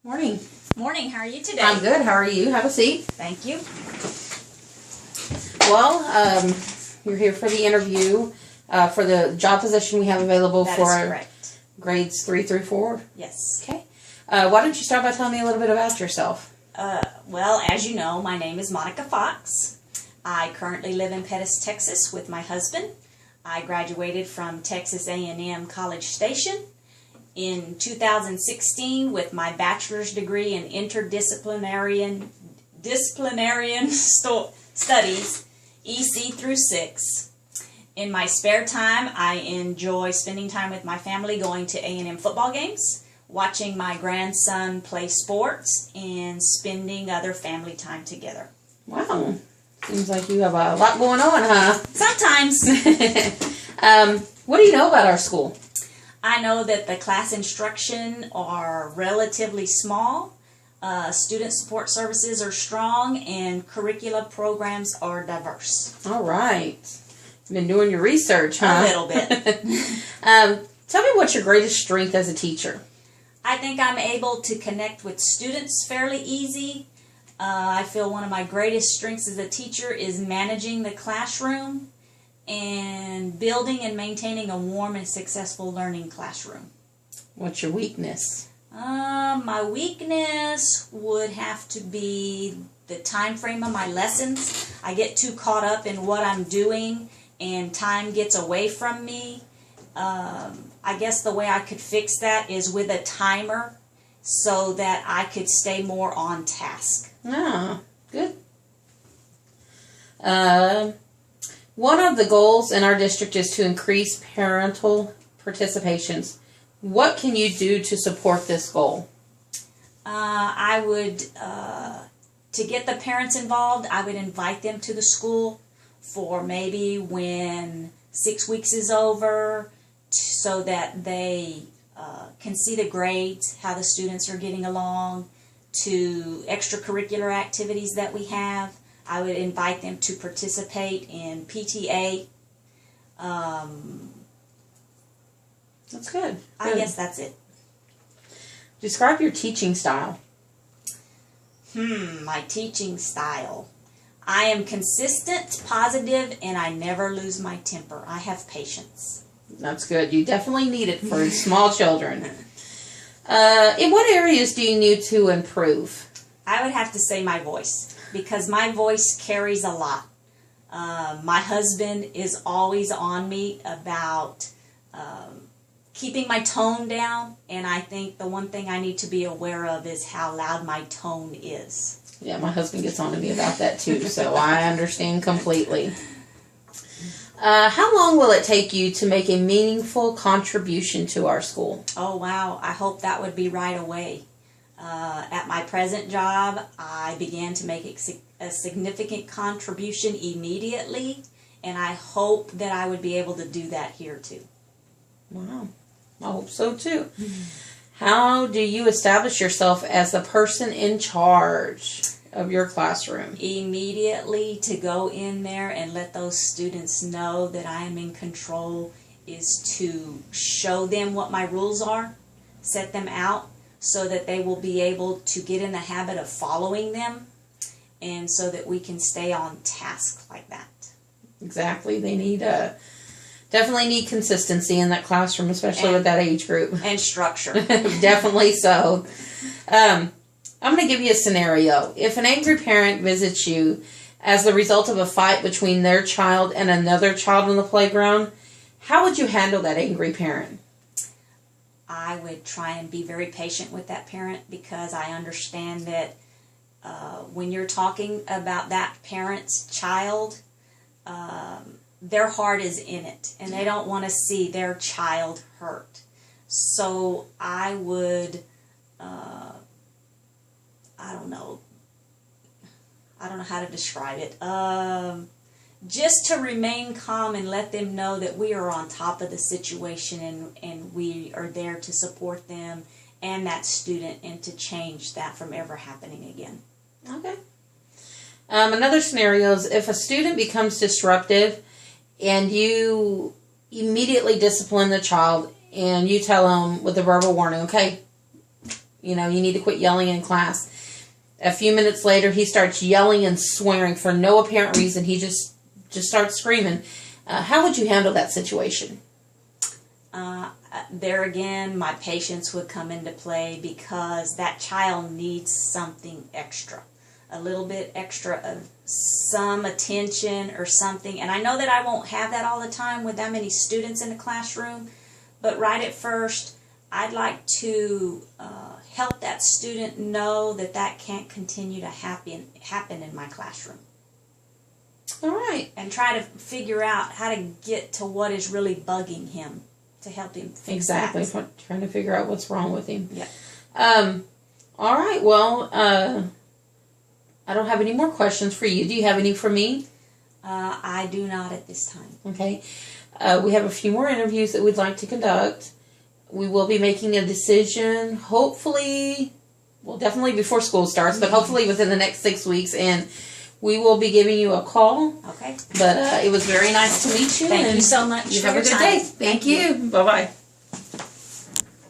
Morning. Morning. How are you today? I'm good. How are you? Have a seat. Thank you. Well, you're here for the interview for the job position we have available That for is correct. grades 3 through 4. Yes. Okay. Why don't you start by telling me a little bit about yourself? Well, as you know, my name is Monica Fox. I currently live in Pettis, Texas with my husband. I graduated from Texas A&M College Station in 2016 with my bachelor's degree in interdisciplinary studies, EC through 6. In my spare time, I enjoy spending time with my family, going to A&M football games, watching my grandson play sports, and spending other family time together. Wow. Seems like you have a lot going on, huh? Sometimes. What do you know about our school? I know that the class instruction are relatively small, student support services are strong, and curricula programs are diverse. All right. You've been doing your research, huh? A little bit. Tell me what's your greatest strength as a teacher. I think I'm able to connect with students fairly easy. I feel one of my greatest strengths as a teacher is managing the classroom and building and maintaining a warm and successful learning classroom. What's your weakness? My weakness would have to be the time frame of my lessons. I get too caught up in what I'm doing and time gets away from me. I guess the way I could fix that is with a timer so that I could stay more on task. Ah, good. One of the goals in our district is to increase parental participations. What can you do to support this goal? I would, to get the parents involved, I would invite them to the school for maybe when 6 weeks is over, so that they can see the grades, how the students are getting along, to extracurricular activities that we have. I would invite them to participate in PTA. That's good. I guess that's it. Describe your teaching style. My teaching style. I am consistent, positive, and I never lose my temper. I have patience. That's good. You definitely need it for small children. In what areas do you need to improve? I would have to say my voice, because my voice carries a lot. My husband is always on me about keeping my tone down, and I think the one thing I need to be aware of is how loud my tone is. Yeah, my husband gets on to me about that too, so I understand completely. How long will it take you to make a meaningful contribution to our school? Oh, wow. I hope that would be right away. At my present job, I began to make a significant contribution immediately, and I hope that I would be able to do that here too. Wow. I hope so too. How do you establish yourself as the person in charge of your classroom? Immediately to go in there and let those students know that I am in control is to show them what my rules are, set them out so that they will be able to get in the habit of following them, and so that we can stay on task like that. Exactly. They need definitely need consistency in that classroom, especially with that age group. And structure. Definitely so. I'm going to give you a scenario. If an angry parent visits you as the result of a fight between their child and another child on the playground, how would you handle that angry parent? I would try and be very patient with that parent, because I understand that when you're talking about that parent's child, their heart is in it, and they don't want to see their child hurt. So I would, I don't know how to describe it. Just to remain calm and let them know that we are on top of the situation, and we are there to support them and that student, and to change that from ever happening again. Okay. Another scenario is if a student becomes disruptive and you immediately discipline the child and you tell them with a verbal warning, okay, You know, you need to quit yelling in class. A few minutes later, he starts yelling and swearing for no apparent reason. He just starts screaming. How would you handle that situation? There again, my patience would come into play because that child needs something extra. A little bit extra of some attention or something. And I know that I won't have that all the time with that many students in the classroom, but right at first, I'd like to help that student know that that can't continue to happen in my classroom. All right. And try to figure out how to get to what is really bugging him to help him fix that. Exactly. Trying to figure out what's wrong with him. Yeah. All right. Well, I don't have any more questions for you. Do you have any for me? I do not at this time. Okay. We have a few more interviews that we'd like to conduct. We will be making a decision, hopefully, well, definitely before school starts, but hopefully within the next 6 weeks, and we will be giving you a call. Okay. But it was very nice to meet you. Thank you so much. You for have a your good time. day. Thank you. Bye-bye.